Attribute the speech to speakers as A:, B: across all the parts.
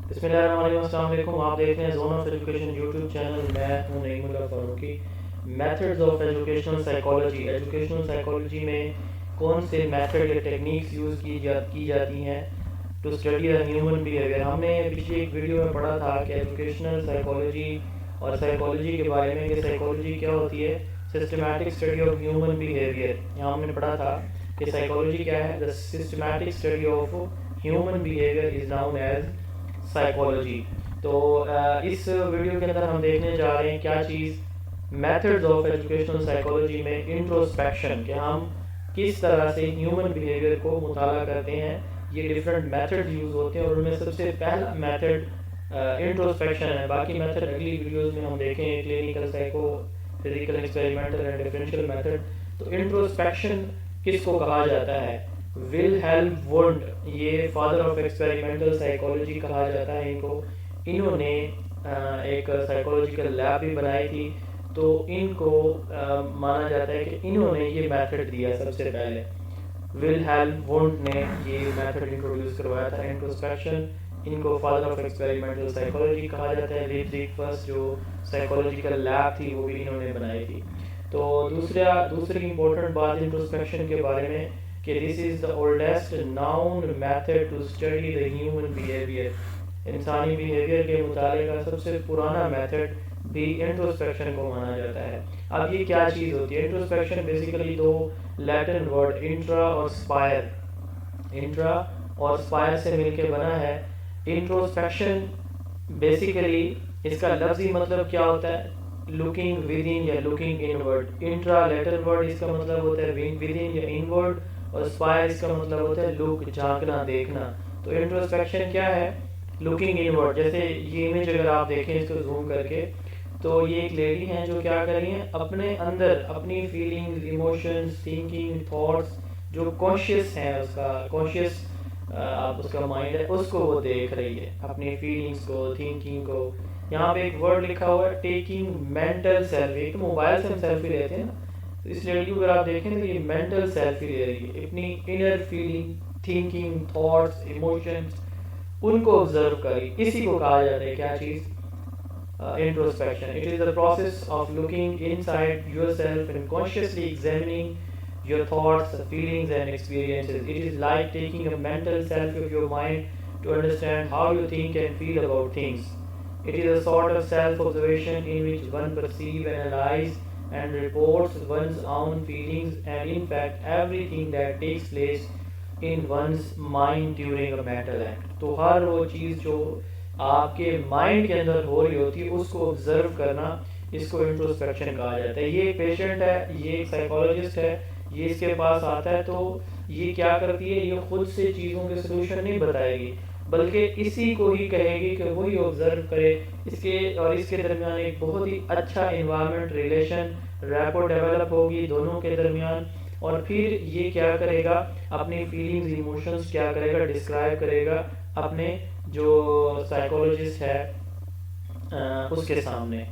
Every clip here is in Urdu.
A: بسم اللہ الرحمن الرحیم، السلام علیکم. آپ دیکھ رہے ہیں zone of education YouTube channel. میں ہوں Naeemullah Farooqui. Methods of educational psychology. Educational psychology میں کون سے میتھڈ یا ٹیکنیکس یوز کی جاتی ہیں to study the human behaviour. ہم نے پچھلی ایک ویڈیو میں پڑھا تھا کہ ایجوکیشنل سائیکالوجی اور سائیکالوجی کے بارے میں کہ سائیکالوجی کیا ہوتی ہے. Systematic study of human behaviour. یہاں ہم نے پڑھا تھا کہ سائیکالوجی کیا ہے. The systematic study of human behaviour is known as psychology. تو اس ویڈیو کے اندر ہم دیکھنے جا رہے ہیں کیا چیز میتھڈز آف ایجوکیشنل سائیکالوجی میں انٹروسپیکشن، کہ ہم کس طرح سے ہیومن بیہیویئر کو مطالعہ کرتے ہیں. یہ ڈفرینٹ میتھڈ یوز ہوتے ہیں اور ان میں سب سے پہلا میتھڈ انٹروسپیکشن ہے. باقی میتھڈ اگلی ویڈیوز میں ہم دیکھیں گے، clinical, psycho physical, experimental and differential method. تو انٹروسپیکشن کس کو کہا جاتا ہے؟ ولہیلم وونڈ، یہ فادر آف ایکسپیریمنٹل سائیکالوجی کہا جاتا ہے ان کو. انہوں نے ایک سائیکالوجیکل لیب بھی بنائی تھی. تو ان کو مانا جاتا ہے کہ انہوں نے یہ میتھڈ دیا سب سے پہلے. ولہیلم وونڈ نے یہ میتھڈ انٹروڈیوس کروایا تھا انٹروسپیکشن. ان کو فادر آف ایکسپیریمنٹل سائیکالوجی کہا جاتا ہے. لیپزگ فرسٹ جو سائیکالوجیکل لیب تھی وہ بھی انہوں نے بنائی تھی. تو دوسری امپورٹنٹ بات انٹروسپیکشن کے بارے میں کہ this is the oldest known method to study the human behaviour. انسانی بیہیویئر کے مطالعے کا سب سے پرانا میتھڈ بھی انٹروسپیکشن کو مانا جاتا ہے. اب یہ کیا چیز ہوتی ہے؟ انٹروسپیکشن بیسیکلی دو لیٹن ورڈ انٹرا اور اسپائر، انٹرا اور اسپائر سے مل کے بنا ہے. انٹروسپیکشن بیسیکلی اس کا لفظی مطلب کیا ہوتا ہے؟ لوکنگ ود ان یا looking inward. Intra Latin word اس کا مطلب ہوتا ہے ود ان یا ان ورڈ، اور اسپائر اس کا مطلب ہوتا ہے لک، جھانکنا، دیکھنا. تو انٹروسپیکشن کیا ہے؟ Looking in word. جیسے یہ امیج اگر آپ دیکھیں اس کو زوم کر کے، تو یہ ایک لیڈی ہیں جو کیا کر رہی ہیں، اپنے اندر اپنی فیلنگز، ایموشنز، تھنکنگ، تھاٹس جو کانشیس ہیں، اس کا کانشیس آپ اس کا مائنڈ ہے، اس کو وہ دیکھ رہی ہے، اپنی فیلنگز کو، تھنکنگ کو. یہاں پہ ایک ورڈ لکھا ہوا ہے ٹیکنگ مینٹل سیلفی. ایک موبائل سے ہم سیلفی لیتے ہیں نا، تو اس لیڈی کو اگر آپ دیکھیں تو یہ مینٹل سیلفی لے رہی ہے. اپنی inner feeling, thinking, thoughts, emotions ان کو آبزرو کری. اسی کو کہا جاتا ہے کیا چیز؟ Introspection. It is the process of looking inside yourself and consciously examining your thoughts, feelings and experiences. It is like taking a mental selfie of your mind to understand how you think and feel about things. It is a sort of self-observation in which one perceives, analyzes and reports one's own feelings and in fact everything that takes place in one's mind during a mental act. تو ہر وہ چیز جو آپ کے مائنڈ کے اندر ہو رہی ہوتی ہے اس کو آبزرو کرنا، اس کو انٹروسپیکشن کہا جاتا ہے. یہ ایک پیشنٹ ہے، یہ ایک سائیکالوجسٹ ہے، یہ اس کے پاس آتا ہے تو یہ کیا کرتی ہے؟ یہ خود سے چیزوں کے سلوشن نہیں بتائے گی، بلکہ اسی کو ہی کہے گی کہ وہی آبزرو کرے. اس کے اور اس کے درمیان ایک بہت ہی اچھا انوائرمنٹ، ریلیشن، ریپو ڈیولپ ہوگی دونوں کے درمیان. اور پھر یہ کیا کرے گا؟ اپنی فیلنگز، ایموشنز کیا کرے گا؟ ڈسکرائب کرے گا اپنے جو سائیکولوجسٹ ہے اس کے سامنے.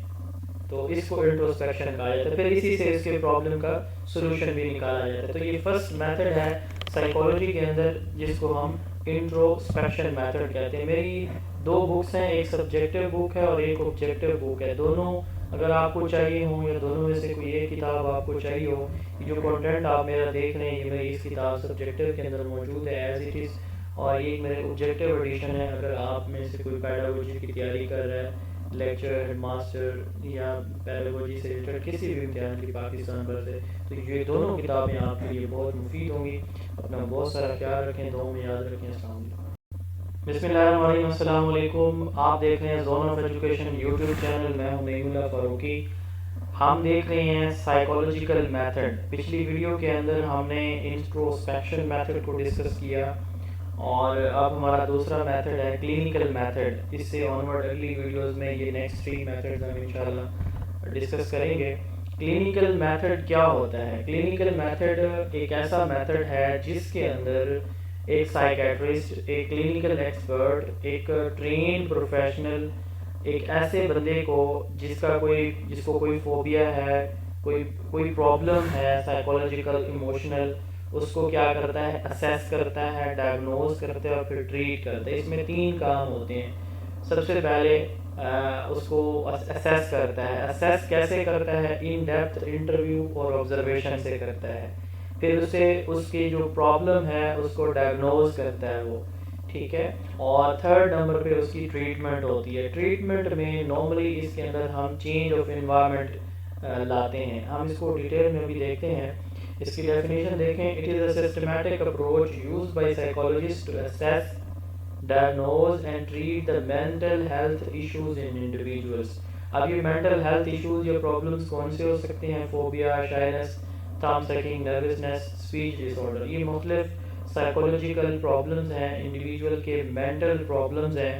A: تو اس کو انٹروسپیکشن کہا جاتا ہے. پھر اسی سے اس کے پرابلم کا سولوشن بھی نکالا جاتا ہے. تو یہ فرسٹ میتھڈ ہے سائیکالوجی کے اندر جس کو ہم انٹروسپیکشن میتھڈ کہتے ہیں. میری دو بکس ہیں، ایک سبجیکٹیو بک ہے اور ایک آبجیکٹیو بک ہے. دونوں اگر آپ کو چاہیے ہوں یا دونوں میں سے کوئی ایک کتاب آپ کو چاہیے ہو، جو کنٹینٹ آپ میرا دیکھ رہے ہیں یہ میری اس کتاب سبجیکٹیو کے اندر موجود ہے ایز اٹ از، اور یہ میرے آبجیکٹیو ایڈیشن ہے. اگر آپ میں سے کوئی پیڈاگوجی کی تیاری کر رہا ہے، لیکچر، ہیڈ ماسٹر یا پیڈاگوجی سے ریلیٹڈ کسی بھی امتحان کی پاکستان بھر سے، تو یہ دونوں کتابیں آپ کے لیے بہت مفید ہوں گی. اپنا بہت سارا خیال رکھیں، دعاؤں میں یاد رکھیں. السلام علیکم. بسم اللہ الرحمن الرحیم، السلام علیکم. آپ دیکھ رہے ہیں zone of education YouTube channel. میں ہوں نعیم اللہ فاروقی. ہم دیکھ رہے ہیں سائیکالوجیکل میتھڈ. پچھلی ویڈیو کے اندر ہم نے انٹروسپیکشن میتھڈ کو ڈسکس کیا اور اب ہمارا دوسرا میتھڈ ہے کلینکل میتھڈ. اس سے آنورڈ اگلی ویڈیوز میں یہ نیکسٹ 3 میتھڈز ہم انشاءاللہ ڈسکس کریں گے. کلینکل میتھڈ کیا ہوتا ہے؟ کلینکل میتھڈ ایک ایسا میتھڈ ہے جس کے اندر ایک سائیکیٹرسٹ، ایک کلینکل ایکسپرٹ، ایک ٹرینڈ پروفیشنل ایک ایسے بندے کو جس کو کوئی فوبیا ہے، کوئی پرابلم ہے سائیکولوجیکل، ایموشنل، اس کو کیا کرتا ہے؟ اسیس کرتا ہے، ڈائگنوز کرتا ہے اور پھر ٹریٹ کرتا ہے. اس میں 3 کام ہوتے ہیں. سب سے پہلے اس کو اسیس کرتا ہے. اسیس کیسے کرتا ہے؟ ان ڈیپتھ انٹرویو اور آبزرویشن سے کرتا ہے. پھر اسے اس کی جو پرابلم ہے اس کو ڈائگنوز کرتا ہے وہ، ٹھیک ہے. اور تھرڈ نمبر پہ اس کی ٹریٹمنٹ ہوتی ہے. ٹریٹمنٹ میں نارملی اس کے اندر ہم چینج آف انوائرمنٹ لاتے ہیں. ہم اس کو ڈیٹیل میں بھی دیکھتے ہیں. اس کی ڈیفینیشن دیکھیں. It is a systematic approach used by psychologist to assess diagnose and treat the mental health issues in individuals. اب یہ mental health issues یا problems کون سے ہو سکتے ہیں؟ Phobia, shyness, thumb sucking، nervousness، speech disorder. یہ مختلف psychological problems ہیں، individual کے mental problems ہیں.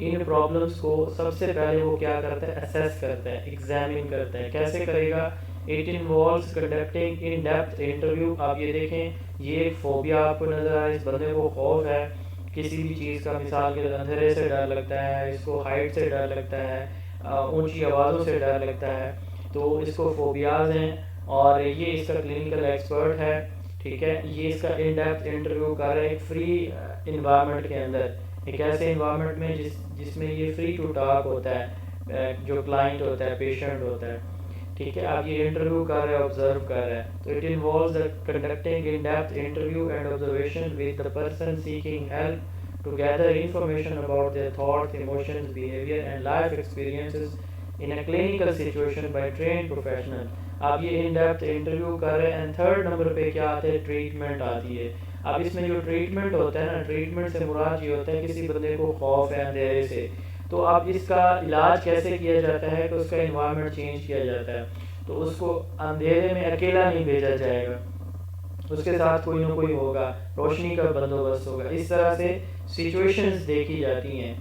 A: ان problems کو سب سے پہلے وہ کیا کرتا ہے؟ assess کرتا ہے، examine کرتا ہے. کیسے کرے گا؟ It involves conducting in-depth interview. آپ یہ دیکھیں، یہ ایک فوبیا آپ کو نظر آئے، اس بندے کو خوف ہے کسی بھی چیز کا. مثال کے اندھیرے سے ڈر لگتا ہے، اس کو ہائٹ سے ڈر لگتا ہے، اونچی آوازوں سے ڈر لگتا ہے. تو اس کو فوبیاز ہیں اور یہ اس کا کلینکل ایکسپرٹ ہے، ٹھیک ہے. یہ اس کا ان ڈیپتھ انٹرویو کر رہے ہیں فری انوائرمنٹ کے اندر، ایک ایسے انوائرمنٹ میں جس میں یہ فری ٹو ٹاک ہوتا ہے، جو کلائنٹ ہوتا ہے، پیشنٹ ہوتا ہے، ٹھیک ہے. اب یہ انٹرویو کر رہے ہیں، آبزرو کر رہے ہیں. تو it involves the conducting in depth interview and observation with the person seeking help to gather information about their thoughts, emotions, behaviour and life experiences in a clinical situation by trained professional. اب یہ ان ڈیپتھ انٹرویو کر رہے ہیں. اینڈ تھرڈ نمبر پہ کیا آتا ہے؟ ٹریٹمنٹ آتی ہے. اب اس میں جو ٹریٹمنٹ ہوتا ہے نا، ٹریٹمنٹ سے مراد یہ ہوتا ہے کسی بندے کو خوف ہے اندھیرے سے، تو اب اس کا علاج کیسے کیا جاتا ہے کہ اس کا انوائرمنٹ چینج کیا جاتا ہے. تو اس کو اندھیرے میں اکیلا نہیں بھیجا جائے گا، اس کے ساتھ کوئی نہ کوئی ہوگا، روشنی کا بندوبست ہوگا. اس طرح سے سچویشنز دیکھی جاتی ہیں،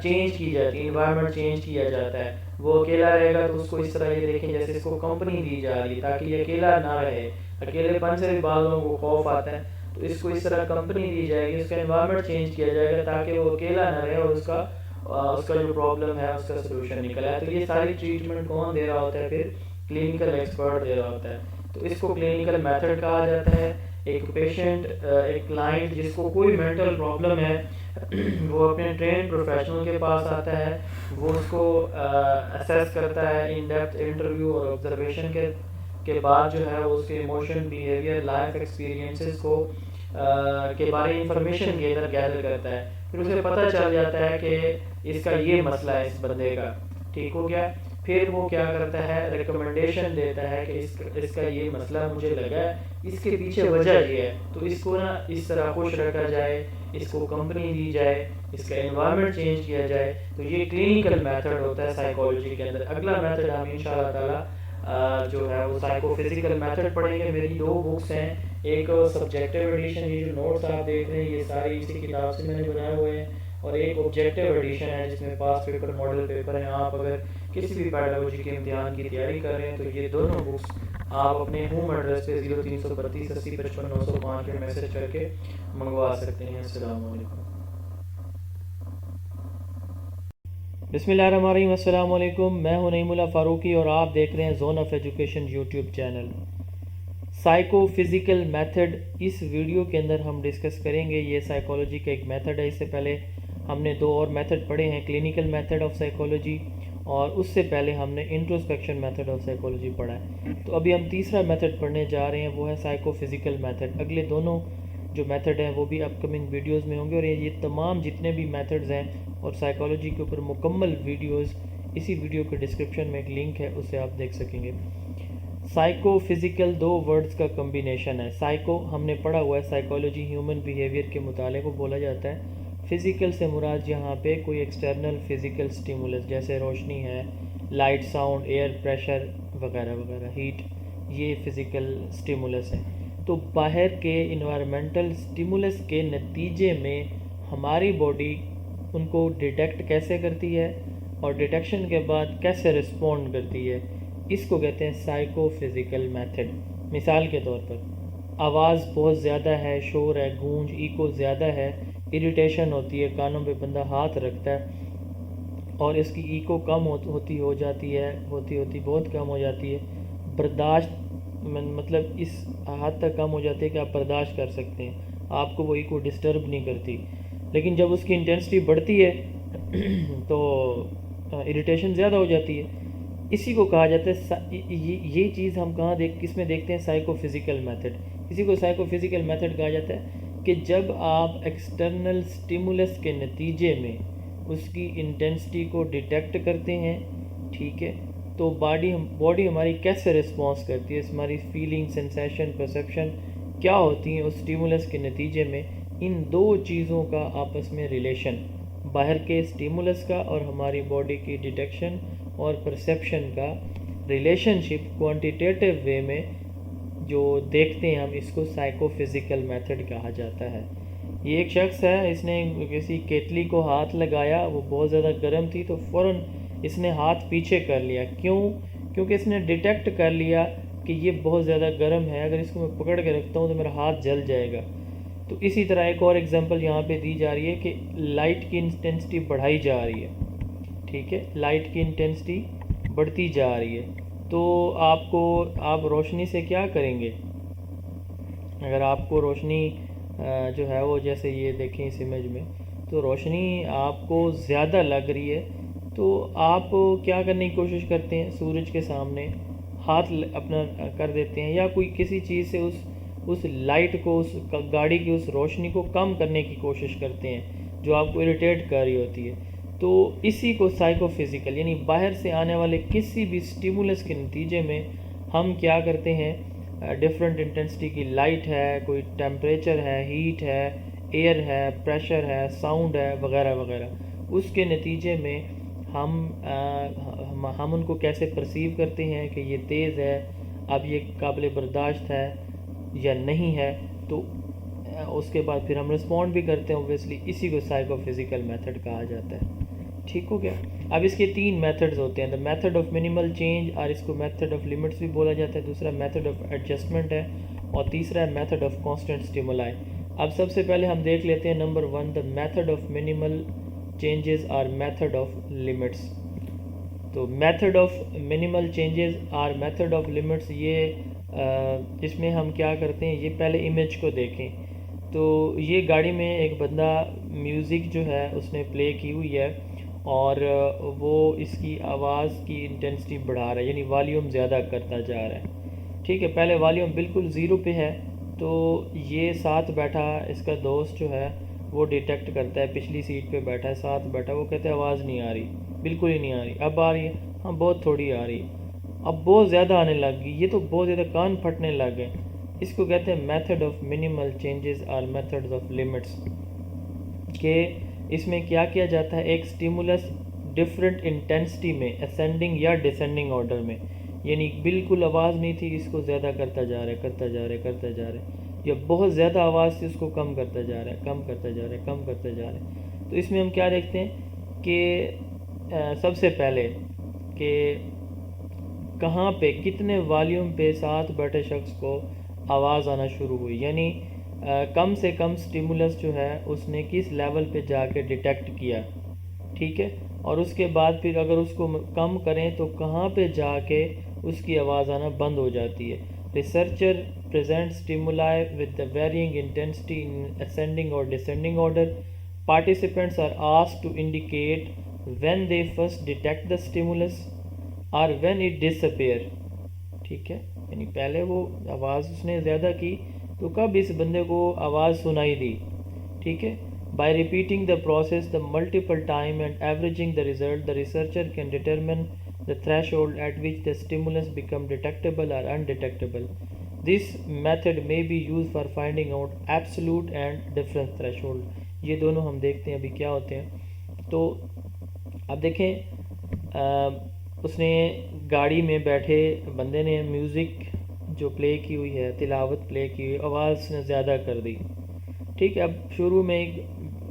A: چینج کی جاتی ہے، انوائرمنٹ چینج کیا جاتا ہے. وہ اکیلا رہے گا تو اس کو اس طرح یہ دیکھیں جیسے اس کو کمپنی دی جا رہی ہے تاکہ یہ اکیلا نہ رہے. اکیلے پن سے بھی بعض لوگوں کو خوف آتا ہے، تو اس کو اس طرح کمپنی دی جائے گی، اس کا انوائرمنٹ چینج کیا جائے گا تاکہ وہ اکیلا نہ رہے اور اس کا جو پرابلم ہے اس کا سلوشن نکل آئے. تو یہ ساری ٹریٹمنٹ کون دے رہا ہوتا ہے؟ پھر کلینکل ایکسپرٹ دے رہا ہوتا ہے. تو اس کو کلینکل میتھڈ کہا جاتا ہے. ایک پیشنٹ، ایک کلائنٹ جس کو کوئی مینٹل پرابلم ہے، وہ اپنے ٹرین پروفیشنل کے پاس آتا ہے، وہ اس کو اسیس کرتا ہے ان ڈیپتھ انٹرویو اور آبزرویشن کے بعد جو ہے اس کے ایموشن، بیہیویئر، لائف ایکسپیرینسز کو کے بارے انفارمیشن گیدر کرتا ہے. پھر اسے پتہ چل جاتا ہے کہ اس کا یہ مسئلہ ہے، اس بندے کا، ٹھیک ہو گیا. پھر وہ کیا کرتا ہے؟ ریکمنڈیشن دیتا ہے کہ اس کا یہ مسئلہ مجھے لگا ہے، اس کے پیچھے وجہ یہ ہے، تو اس کو نا اس طرح خوش رکھا جائے، اس کو کمپنی دی جائے، اس کا انوائرمنٹ چینج کیا جائے. تو یہ کلینکل میتھڈ ہوتا ہے سائیکالوجی کے اندر. اگلا میتھڈ ہم انشاءاللہ تعالی جو ہے وہ سائیکو فزیکل میتھڈ پڑھیں گے. میری 2 بکس ہیں، ایک سبجیکٹیو ایڈیشن، یہ جو نوٹس آپ دیکھ رہے ہیں یہ ساری اسی کتاب سے میں نے بنائے ہوئے ہیں، اور ایک آبجیکٹیو ایڈیشن ہے جس میں پاس پیپر، ماڈل پیپر ہیں. آپ اگر کسی بھی پیڈاگوجی کے امتحان کی تیاری کر رہے ہیں تو یہ دونوں بکس آپ اپنے ہوم ایڈریس پہ 0332 80 55 905 پہ میسج کر کے منگوا سکتے ہیں. السلام علیکم. بسم اللہ الرحمن الرحیم. السلام علیکم. میں ہوں نعیم اللہ فاروقی اور آپ دیکھ رہے ہیں zone of education YouTube channel. Psycho physical method اس ویڈیو کے اندر ہم ڈسکس کریں گے. یہ سائیکالوجی کا ایک میتھڈ ہے. اس سے پہلے ہم نے 2 اور میتھڈ پڑھے ہیں، کلینکل میتھڈ آف سائیکالوجی، اور اس سے پہلے ہم نے انٹروسپیکشن میتھڈ آف سائیکالوجی پڑھا ہے. تو ابھی ہم تیسرا میتھڈ پڑھنے جا رہے ہیں، وہ ہے سائیکو فزیکل میتھڈ. اگلے دونوں جو میتھڈ ہیں وہ بھی اپ کمنگ ویڈیوز میں ہوں گے، اور یہ تمام جتنے بھی میتھڈز ہیں اور سائیکالوجی کے اوپر مکمل ویڈیوز اسی ویڈیو کے ڈسکرپشن میں ایک لنک ہے، اس سے آپ دیکھ سکیں گے. سائیکو فزیکل 2 ورڈز کا کمبینیشن ہے. سائیکو ہم نے پڑھا ہوا ہے، سائیکالوجی ہیومن بیہیویئر کے مطالعے کو بولا جاتا ہے. فزیکل سے مراد یہاں پہ کوئی ایکسٹرنل فزیکل سٹیمولس جیسے روشنی ہے، لائٹ، ساؤنڈ، ایئر پریشر وغیرہ وغیرہ، ہیٹ، یہ فزیکل سٹیمولس ہیں. تو باہر کے انوائرمنٹل سٹیمولس کے نتیجے میں ہماری باڈی ان کو ڈیٹیکٹ کیسے کرتی ہے اور ڈیٹیکشن کے بعد کیسے رسپونڈ کرتی ہے، اس کو کہتے ہیں سائیکو فزیکل میتھڈ. مثال کے طور پر آواز بہت زیادہ ہے، شور ہے، گونج، ایکو زیادہ ہے، اریٹیشن ہوتی ہے، کانوں پہ بندہ ہاتھ رکھتا ہے اور اس کی ایکو کم ہوتی بہت کم ہو جاتی ہے. برداشت مطلب اس حد تک کم ہو جاتی ہے کہ آپ برداشت کر سکتے ہیں، آپ کو وہ ایکو ڈسٹرب نہیں کرتی. لیکن جب اس کی انٹینسٹی بڑھتی ہے تو اریٹیشن زیادہ ہو جاتی ہے. اسی کو کہا جاتا ہے یہ چیز ہم کس میں دیکھتے ہیں؟ Psycho physical method. اسی کو سائیکو فزیکل میتھڈ کہا جاتا ہے کہ جب آپ ایکسٹرنل سٹیمولس کے نتیجے میں اس کی انٹینسٹی کو ڈیٹیکٹ کرتے ہیں، ٹھیک ہے، تو باڈی ہماری کیسے رسپانس کرتی ہے، ہماری فیلنگ، سینسیشن، پرسیپشن کیا ہوتی ہیں اس سٹیمولس کے نتیجے میں. ان دو چیزوں کا آپس میں ریلیشن، باہر کے سٹیمولس کا اور ہماری باڈی کی ڈیٹیکشن اور پرسیپشن کا ریلیشن شپ کوانٹیٹیو وے میں جو دیکھتے ہیں ہم، اس کو سائیکو فزیکل میتھڈ کہا جاتا ہے. یہ ایک شخص ہے، اس نے کسی کیتلی کو ہاتھ لگایا، وہ بہت زیادہ گرم تھی، تو فوراً اس نے ہاتھ پیچھے کر لیا. کیونکہ اس نے ڈیٹیکٹ کر لیا کہ یہ بہت زیادہ گرم ہے، اگر اس کو میں پکڑ کے رکھتا ہوں تو میرا ہاتھ جل جائے گا. تو اسی طرح ایک اور ایگزامپل یہاں پہ دی جا رہی ہے کہ لائٹ کی انٹینسٹی بڑھائی جا رہی ہے، ٹھیک ہے، لائٹ کی انٹینسٹی بڑھتی جا رہی ہے. تو آپ روشنی سے کیا کریں گے؟ اگر آپ کو روشنی جو ہے وہ جیسے یہ دیکھیں اس امیج میں، تو روشنی آپ کو زیادہ لگ رہی ہے، تو آپ کیا کرنے کی کوشش کرتے ہیں؟ سورج کے سامنے ہاتھ اپنا کر دیتے ہیں، یا کوئی کسی چیز سے اس لائٹ کو، اس گاڑی کی اس روشنی کو کم کرنے کی کوشش کرتے ہیں جو آپ کو اریٹیٹ کر رہی ہوتی ہے. تو اسی کو سائیکو فزیکل، یعنی باہر سے آنے والے کسی بھی سٹیمولس کے نتیجے میں ہم کیا کرتے ہیں؟ ڈفرینٹ انٹینسٹی کی لائٹ ہے، کوئی ٹیمپریچر ہے، ہیٹ ہے، ایئر ہے، پریشر ہے، ساؤنڈ ہے، وغیرہ وغیرہ، اس کے نتیجے میں ہم ان کو کیسے پرسیو کرتے ہیں کہ یہ تیز ہے، اب یہ قابل برداشت ہے یا نہیں ہے. تو اس کے بعد پھر ہم رسپونڈ بھی کرتے ہیں اوبویسلی. اسی کو سائیکو فزیکل میتھڈ کہا جاتا ہے. ٹھیک ہو گیا؟ اب اس کے 3 میتھڈز ہوتے ہیں. The method of minimal change, اور اس کو میتھڈ آف لمٹس بھی بولا جاتا ہے. دوسرا میتھڈ آف ایڈجسٹمنٹ ہے، اور تیسرا ہے میتھڈ آف کانسٹنٹ اسٹیمولائی. اب سب سے پہلے ہم دیکھ لیتے ہیں number 1، the method of minimal changes اور میتھڈ آف لمٹس. تو میتھڈ آف منیمل چینجز اور میتھڈ آف لمٹس، اس میں ہم کیا کرتے ہیں؟ یہ پہلے امیج کو دیکھیں. تو یہ گاڑی میں ایک بندہ میوزک جو ہے اس نے پلے کی ہوئی ہے، اور وہ اس کی آواز کی انٹینسٹی بڑھا رہا ہے، یعنی والیوم زیادہ کرتا جا رہا ہے. ٹھیک ہے، پہلے والیوم بالکل 0 پہ ہے، تو یہ ساتھ بیٹھا اس کا دوست جو ہے وہ ڈیٹیکٹ کرتا ہے، پچھلی سیٹ پہ بیٹھا ہے، ساتھ بیٹھا، وہ کہتا ہے آواز نہیں آ رہی، بالکل ہی نہیں آ رہی. اب آ رہی ہے؟ ہاں بہت تھوڑی آ رہی ہے. اب بہت زیادہ آنے لگ گئی، یہ تو بہت زیادہ کان پھٹنے لگ گئے. اس کو کہتے ہیں میتھڈ آف منیمل چینجز اور میتھڈ آف لمٹس. کہ اس میں کیا کیا جاتا ہے؟ ایک سٹیمولس ڈفرینٹ انٹینسٹی میں، اسینڈنگ یا ڈسینڈنگ آرڈر میں، یعنی بالکل آواز نہیں تھی، اس کو زیادہ کرتا جا رہا ہے، کرتا جا رہا ہے، کرتا جا رہا ہے، یا بہت زیادہ آواز تھی، اس کو کم کرتا جا رہا ہے، کم کرتا جا رہا ہے، کم کرتا جا رہا ہے. تو اس میں ہم کیا دیکھتے ہیں کہ سب سے پہلے کہ کہاں پہ کتنے والیوم پہ ساتھ بیٹھے شخص کو آواز آنا شروع ہوئی، یعنی کم سے کم سٹیمولس جو ہے اس نے کس لیول پہ جا کے ڈیٹیکٹ کیا. ٹھیک ہے، اور اس کے بعد پھر اگر اس کو کم کریں تو کہاں پہ جا کے اس کی آواز آنا بند ہو جاتی ہے. Researcher present stimuli with the varying intensity in ascending or descending order. Participants are asked to indicate when they first detect the stimulus or when it disappear. ٹھیک ہے، یعنی پہلے وہ آواز اس نے زیادہ کی تو کب اس بندے کو آواز سنائی دی. ٹھیک ہے، by repeating the process the multiple time and averaging the result, the researcher can determine the threshold at which the stimulus become detectable or undetectable. This method may be used for finding out absolute and difference threshold. یہ دونوں ہم دیکھتے ہیں ابھی کیا ہوتے ہیں. تو اب دیکھیں اس نے گاڑی میں بیٹھے بندے نے میوزک جو پلے کی ہوئی ہے، تلاوت پلے کی ہوئی، آواز نے زیادہ کر دی. ٹھیک ہے، اب شروع میں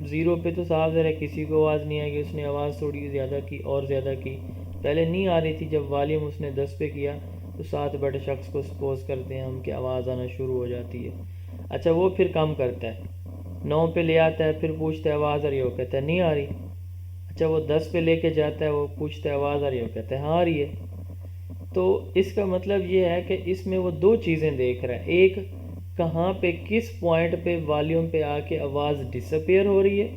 A: 0 پہ تو صاف ذرا کسی کو آواز نہیں آئے گی، اس نے آواز تھوڑی زیادہ کی اور زیادہ کی. پہلے نہیں آ رہی تھی، جب والیوم اس نے 10 پہ کیا تو ساتھ بیٹھے شخص کو سپوز کرتے ہیں ہم کہ آواز آنا شروع ہو جاتی ہے. اچھا، وہ پھر کم کرتا ہے، 9 پہ لے آتا ہے، پھر پوچھتا ہے آواز آ رہی ہے، وہ کہتا ہے نہیں آ رہی. اچھا، وہ 10 پہ لے کے جاتا ہے، وہ پوچھتا ہے آواز آ رہی ہے، وہ کہتا ہے ہاں آ رہی ہے. تو اس کا مطلب یہ ہے کہ اس میں وہ 2 چیزیں دیکھ رہا ہے. ایک، کہاں پہ کس پوائنٹ پہ والیوم پہ آ کے آواز ڈس اپیئر ہو رہی ہے،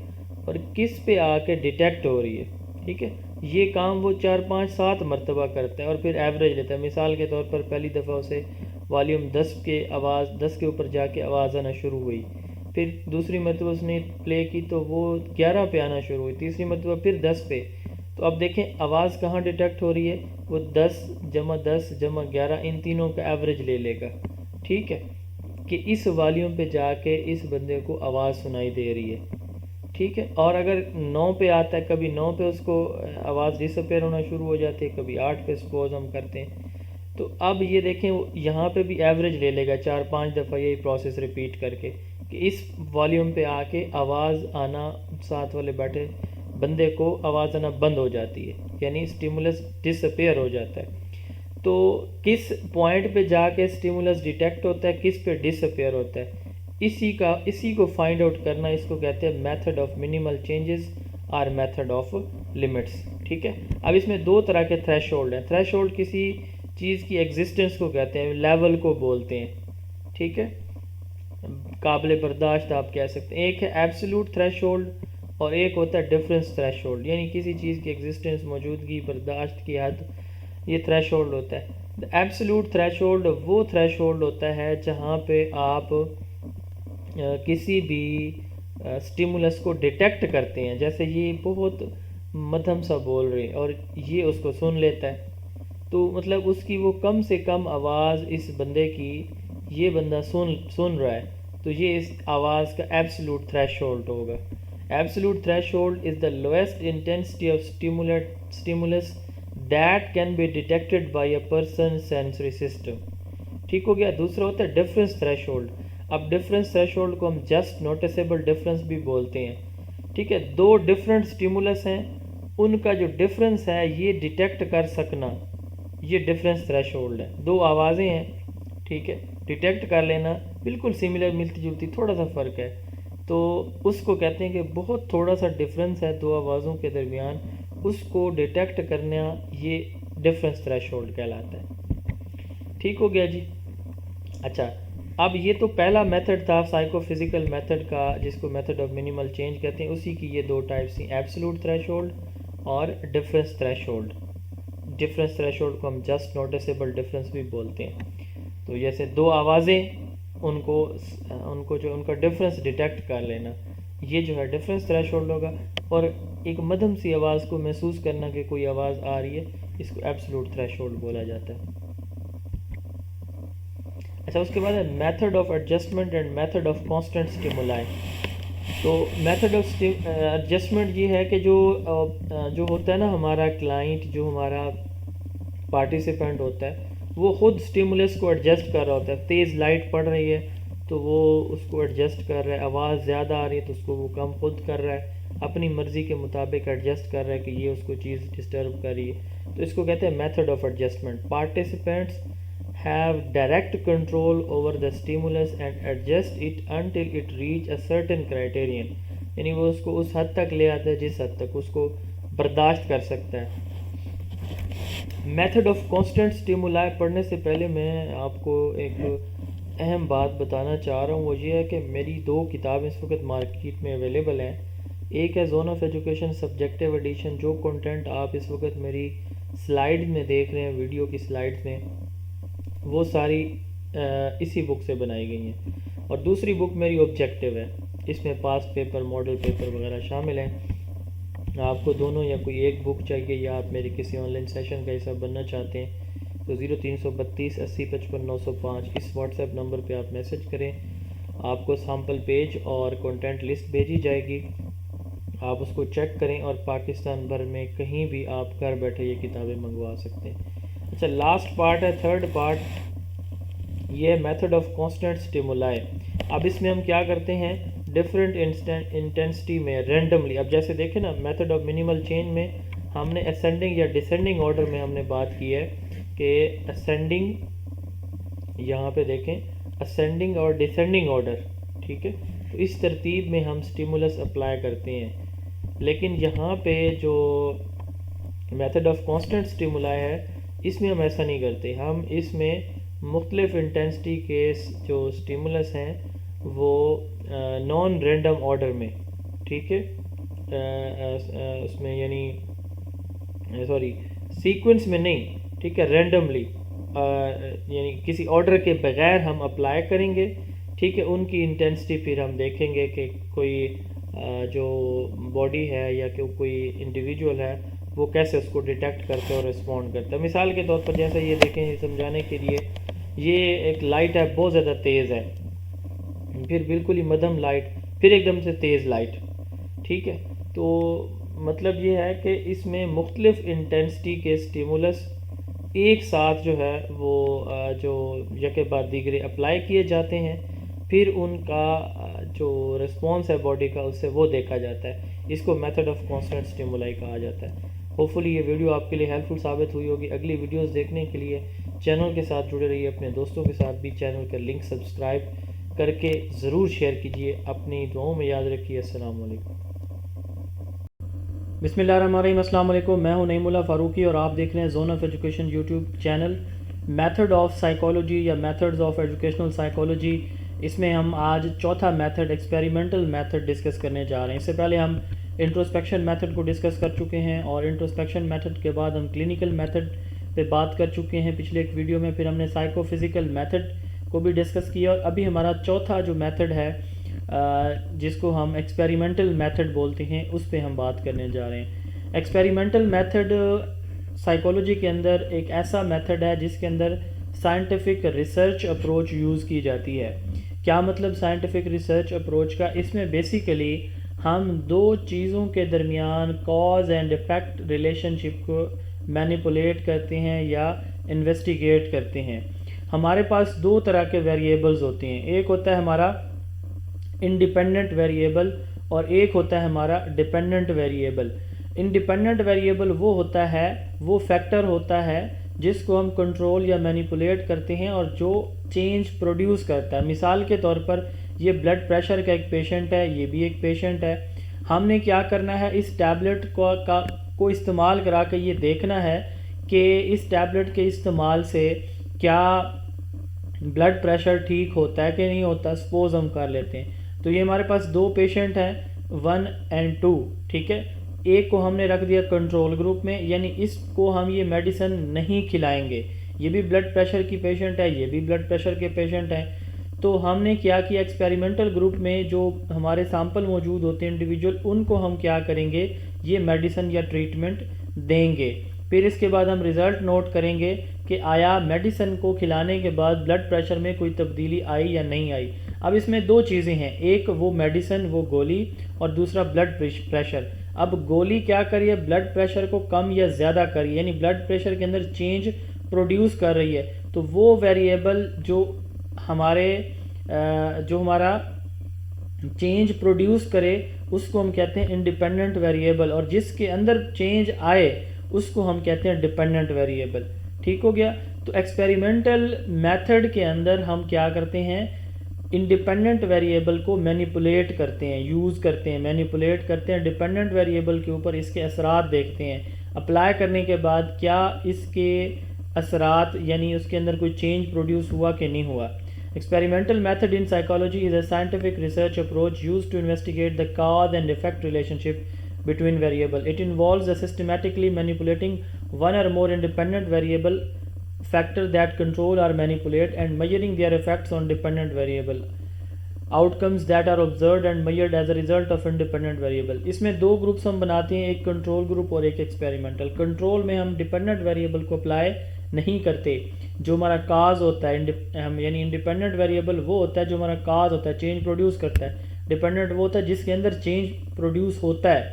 A: اور کس پہ آ کے ڈیٹیکٹ ہو رہی ہے. ٹھیک ہے, یہ کام وہ 4 5 7 مرتبہ کرتا ہے اور پھر ایوریج لیتا ہے. مثال کے طور پر پہلی دفعہ اسے والیوم 10 کے اوپر جا کے آواز آنا شروع ہوئی, پھر دوسری مرتبہ اس نے پلے کی تو وہ 11 پہ آنا شروع ہوئی, تیسری مرتبہ پھر 10 پہ. تو اب دیکھیں آواز کہاں ڈیٹیکٹ ہو رہی ہے, وہ 10 جمع 10 جمع 11 ان تینوں کا ایوریج لے لے گا. ٹھیک ہے, کہ اس والیوم پہ جا کے اس بندے کو آواز سنائی دے رہی ہے. ٹھیک ہے, اور اگر 9 پہ آتا ہے, کبھی 9 پہ اس کو آواز ڈس اپیئر ہونا شروع ہو جاتی ہے, کبھی 8 پہ سپوز ہم کرتے ہیں. تو اب یہ دیکھیں یہاں پہ بھی ایوریج لے لے گا 4 5 دفعہ یہی پروسیس ریپیٹ کر کے, کہ اس والیوم پہ آ کے آواز آنا ساتھ والے بیٹھے بندے کو آواز آنا بند ہو جاتی ہے, یعنی اسٹیمولس ڈس اپیئر ہو جاتا ہے. تو کس پوائنٹ پہ جا کے اسٹیمولس ڈیٹیکٹ ہوتا ہے, کس پہ ڈس اپیئر ہوتا ہے, اسی کو فائنڈ آؤٹ کرنا, اس کو کہتے ہیں میتھڈ آف منیمل چینجز اور میتھڈ آف لمٹس. ٹھیک ہے, اب اس میں دو طرح کے تھریش ہولڈ ہیں. تھریش ہولڈ کسی چیز کی ایگزسٹنس کو کہتے ہیں, لیول کو بولتے ہیں. ٹھیک ہے, قابل برداشت آپ کہہ سکتے ہیں. ایک ہے ایبسولوٹ تھریش ہولڈ اور ایک ہوتا ہے ڈفرینس تھریش ہولڈ, یعنی کسی چیز کی ایگزسٹنس, موجودگی, برداشت کی حد, یہ تھریش ہولڈ ہوتا ہے. ایبسولوٹ تھریش ہولڈ وہ تھریش ہولڈ ہوتا ہے جہاں پہ آپ کسی بھی اسٹیمولس کو ڈیٹیکٹ کرتے ہیں, جیسے یہ بہت مدھم سا بول رہے ہیں اور یہ اس کو سن لیتا ہے, تو مطلب اس کی وہ کم سے کم آواز اس بندے کی یہ بندہ سن رہا ہے, تو یہ اس آواز کا ایبسولوٹ تھریش ہولڈ ہوگا. Absolute threshold is the lowest intensity of stimulus that can be detected by a person's sensory system. ٹھیک ہو گیا. دوسرا ہوتا ہے ڈفرینس تھریش ہولڈ. اب ڈفرینس تھریش ہولڈ کو ہم جسٹ نوٹیسیبل ڈفرینس بھی بولتے ہیں. ٹھیک ہے, دو ڈفرینٹ اسٹیمولس ہیں, ان کا جو ڈفرینس ہے یہ ڈیٹیکٹ کر سکنا, یہ ڈفرینس تھریش ہولڈ ہے. دو آوازیں ہیں, ٹھیک ہے, ڈیٹیکٹ کر لینا بالکل سملر, ملتی جلتی, تھوڑا سا فرق ہے, تو اس کو کہتے ہیں کہ بہت تھوڑا سا ڈفرینس ہے دو آوازوں کے درمیان, اس کو ڈیٹیکٹ کرنا یہ ڈفرینس تھریش ہولڈ کہلاتا ہے. ٹھیک ہو گیا جی. اچھا, اب یہ تو پہلا میتھڈ تھا سائیکو فزیکل میتھڈ کا, جس کو میتھڈ آف منیمل چینج کہتے ہیں. اسی کی یہ دو ٹائپس تھیں, ایبسولوٹ تھریش ہولڈ اور ڈفرینس تھریش ہولڈ. ڈفرینس تھریش ہولڈ کو ہم جسٹ نوٹیسیبل ڈفرینس بھی بولتے ہیں. تو جیسے دو آوازیں, ان کو جو ان کا ڈفرینس ڈیٹیکٹ کر لینا, یہ جو ہے ڈفرینس تھریش ہولڈ ہوگا. اور ایک مدھم سی آواز کو محسوس کرنا کہ کوئی آواز آ رہی ہے, اس کو ایبسولوٹ تھریش ہولڈ بولا جاتا ہے. اچھا, اس کے بعد ہے method of adjustment and method of constant stimuli. تو میتھڈ آف ایڈجسٹمنٹ یہ ہے کہ جو ہوتا ہے نا ہمارا کلائنٹ, جو ہمارا پارٹیسپینٹ ہوتا ہے, وہ خود اسٹیمولس کو ایڈجسٹ کر رہا ہوتا ہے. تیز لائٹ پڑ رہی ہے تو وہ اس کو ایڈجسٹ کر رہا ہے, آواز زیادہ آ رہی ہے تو اس کو وہ کم خود کر رہا ہے, اپنی مرضی کے مطابق ایڈجسٹ کر رہا ہے کہ یہ اس کو چیز ڈسٹرب کر رہی ہے. تو اس کو کہتے ہیں method of adjustment. Participants have direct control over the stimulus and adjust it until it reach a certain criterion, یعنی وہ اس کو اس حد تک لے آتا ہے جس حد تک اس کو برداشت کر سکتا ہے. میتھڈ آف کانسٹنٹ اسٹیمولائی پڑھنے سے پہلے میں آپ کو ایک اہم بات بتانا چاہ رہا ہوں, وہ یہ ہے کہ میری دو کتابیں اس وقت مارکیٹ میں اویلیبل ہیں. ایک ہے zone of education subjective edition, جو کنٹینٹ آپ اس وقت میری سلائیڈ میں دیکھ رہے ہیں, ویڈیو کی سلائیڈ میں, وہ ساری اسی بک سے بنائی گئی ہیں. اور دوسری بک میری آبجیکٹیو ہے, اس میں پاس پیپر, ماڈل پیپر وغیرہ شامل ہیں. آپ کو دونوں یا کوئی ایک بک چاہیے, یا آپ میری کسی آن لائن سیشن کا حصہ بننا چاہتے ہیں, تو 0332 80 55 905 اس واٹس ایپ نمبر پہ آپ میسج کریں. آپ کو سیمپل پیج اور کنٹینٹ لسٹ بھیجی جائے گی, آپ اس کو چیک کریں اور پاکستان بھر میں کہیں بھی آپ گھر بیٹھے یہ کتابیں منگوا سکتے ہیں. اچھا, لاسٹ پارٹ ہے, تھرڈ پارٹ, یہ میتھڈ آف کانسٹنٹ اسٹیمولائی. اب اس میں ہم کیا کرتے ہیں, ڈفرینٹ انٹینسٹی میں رینڈملی. اب جیسے دیکھیں نا, میتھڈ آف منیمل چینج میں ہم نے اسینڈنگ یا ڈسینڈنگ آرڈر میں ہم نے بات کی ہے کہ اسینڈنگ, یہاں پہ دیکھیں اسینڈنگ اور ڈسینڈنگ آرڈر, ٹھیک ہے, تو اس ترتیب میں ہم اسٹیمولس اپلائی کرتے ہیں. لیکن یہاں پہ جو میتھڈ آف کانسٹنٹ اسٹیمولائی ہے, اس میں ہم ایسا نہیں کرتے. ہم اس میں مختلف انٹینسٹی کے جو اسٹیمولس ہیں وہ نان رینڈم آرڈر میں, ٹھیک ہے, اس میں یعنی سوری سیکوینس میں نہیں، ٹھیک ہے، رینڈملی یعنی کسی آرڈر کے بغیر ہم اپلائی کریں گے، ٹھیک ہے. ان کی انٹینسٹی پھر ہم دیکھیں گے کہ کوئی جو باڈی ہے یا کہ کوئی انڈیویجول ہے وہ کیسے اس کو ڈیٹیکٹ کرتے اور رسپونڈ کرتا ہے. مثال کے طور پر جیسے یہ دیکھیں، یہ سمجھانے کے لیے، یہ ایک لائٹ ہے بہت زیادہ تیز ہے، پھر بالکل ہی مدھم لائٹ، پھر ایک دم سے تیز لائٹ، ٹھیک ہے. تو مطلب یہ ہے کہ اس میں مختلف انٹینسٹی کے سٹیمولس ایک ساتھ جو ہے وہ جو یکے بعد دیگرے اپلائی کیے جاتے ہیں، پھر ان کا جو رسپانس ہے باڈی کا اس سے وہ دیکھا جاتا ہے. اس کو میتھڈ آف کانسٹنٹ سٹیمولائی کہا جاتا ہے. ہوپ فلی یہ ویڈیو آپ کے لیے ہیلپ فل ثابت ہوئی ہوگی. اگلی ویڈیوز دیکھنے کے لیے چینل کے ساتھ جڑے رہیے، اپنے دوستوں کے ساتھ بھی چینل کا لنک سبسکرائب کر کے ضرور شیئر کیجیے. اپنی دعاؤں میں یاد رکھیے. السلام علیکم. بسم اللہ الرحمن الرحیم. السلام علیکم. میں ہوں نعیم اللہ فاروقی اور آپ دیکھ رہے ہیں zone of education YouTube channel. Method of psychology یا میتھڈز آف ایجوکیشنل سائیکالوجی، اس میں ہم آج چوتھا میتھڈ ایکسپیریمنٹل میتھڈ ڈسکس کرنے جا رہے ہیں. اس سے پہلے ہم انٹروسپیکشن میتھڈ کو ڈسکس کر چکے ہیں، اور انٹروسپیکشن میتھڈ کے بعد ہم کلینکل میتھڈ پہ بات کر چکے ہیں پچھلے ایک ویڈیو میں. پھر ہم نے سائیکو فزیکل میتھڈ کو بھی ڈسکس کیا، اور ابھی ہمارا چوتھا جو میتھڈ ہے جس کو ہم ایکسپیریمنٹل میتھڈ بولتے ہیں، اس پہ ہم بات کرنے جا رہے ہیں. ایکسپیریمنٹل میتھڈ سائیکالوجی کے اندر ایک ایسا میتھڈ ہے جس کے اندر سائنٹیفک ریسرچ اپروچ یوز کی جاتی ہے. کیا مطلب سائنٹیفک ریسرچ اپروچ کا؟ اس میں بیسیکلی ہم دو چیزوں کے درمیان کاز اینڈ افیکٹ ریلیشن شپ کو مینیپولیٹ کرتے ہیں یا انویسٹیگیٹ کرتے ہیں. ہمارے پاس دو طرح کے ویریبلز ہوتے ہیں. ایک ہوتا ہے ہمارا انڈیپینڈنٹ ویریبل اور ایک ہوتا ہے ہمارا ڈیپینڈنٹ ویریبل. انڈیپینڈنٹ ویریبل وہ ہوتا ہے، وہ فیکٹر ہوتا ہے جس کو ہم کنٹرول یا مینیپولیٹ کرتے ہیں اور جو چینج پروڈیوس کرتا ہے. مثال کے طور پر یہ بلڈ پریشر کا ایک پیشنٹ ہے، یہ بھی ایک پیشنٹ ہے. ہم نے کیا کرنا ہے، اس ٹیبلٹ کو استعمال کرا کے یہ دیکھنا ہے کہ اس ٹیبلٹ کے استعمال سے کیا بلڈ پریشر ٹھیک ہوتا ہے کہ نہیں ہوتا. سپوز ہم کر لیتے ہیں تو یہ ہمارے پاس دو پیشنٹ ہیں 1 اور 2، ٹھیک ہے. ایک کو ہم نے رکھ دیا کنٹرول گروپ میں، یعنی اس کو ہم یہ میڈیسن نہیں کھلائیں گے. یہ بھی بلڈ پریشر کی پیشنٹ ہے، یہ بھی بلڈ پریشر کے پیشنٹ ہیں. تو ہم نے کیا کیا، ایکسپیریمنٹل گروپ میں جو ہمارے سیمپل موجود ہوتے ہیں انڈیویجول، ان کو ہم کیا کریں گے، یہ میڈیسن یا ٹریٹمنٹ دیں گے. پھر اس کے بعد ہم ریزلٹ نوٹ کریں گے کہ آیا میڈیسن کو کھلانے کے بعد بلڈ پریشر میں کوئی تبدیلی آئی یا نہیں آئی. اب اس میں دو چیزیں ہیں، ایک وہ میڈیسن، وہ گولی، اور دوسرا بلڈ پریشر. اب گولی کیا کریے، بلڈ پریشر کو کم یا زیادہ کریے، یعنی بلڈ پریشر کے اندر چینج پروڈیوس کر رہی ہے. تو وہ ویریبل جو ہمارا چینج پروڈیوس کرے اس کو ہم کہتے ہیں انڈیپینڈنٹ ویریبل، اور جس کے اندر چینج آئے اس کو ہم کہتے ہیں ڈیپینڈنٹ ویریبل. ٹھیک ہو گیا. تو ایکسپیریمنٹل میتھڈ کے اندر ہم کیا کرتے ہیں، انڈیپینڈنٹ ویریبل کو مینیپولیٹ کرتے ہیں، یوز کرتے ہیں، مینیپولیٹ کرتے ہیں. ڈیپینڈنٹ ویریبل کے اوپر اس کے اثرات دیکھتے ہیں. اپلائی کرنے کے بعد کیا اس کے اثرات، یعنی اس کے اندر کوئی چینج پروڈیوس ہوا کہ نہیں ہوا. Experimental method in psychology is a scientific research approach used to investigate the cause and effect relationship between variables. It involves systematically manipulating one or more independent variable factors that control or manipulate and measuring their effects on dependent variable outcomes that are observed and measured as a result of independent variable. اس میں دو گروپس ہم بناتے ہیں، ایک کنٹرول گروپ اور ایک ایکسپیریمنٹل. کنٹرول میں ہم ڈیپینڈنٹ ویریبل کو اپلائی نہیں کرتے. جو ہمارا کاز ہوتا ہے، یعنی انڈیپینڈنٹ ویریبل وہ ہوتا ہے جو ہمارا کاز ہوتا ہے، چینج پروڈیوس کرتا ہے. ڈیپینڈنٹ وہ ہوتا ہے جس کے اندر چینج پروڈیوس ہوتا ہے،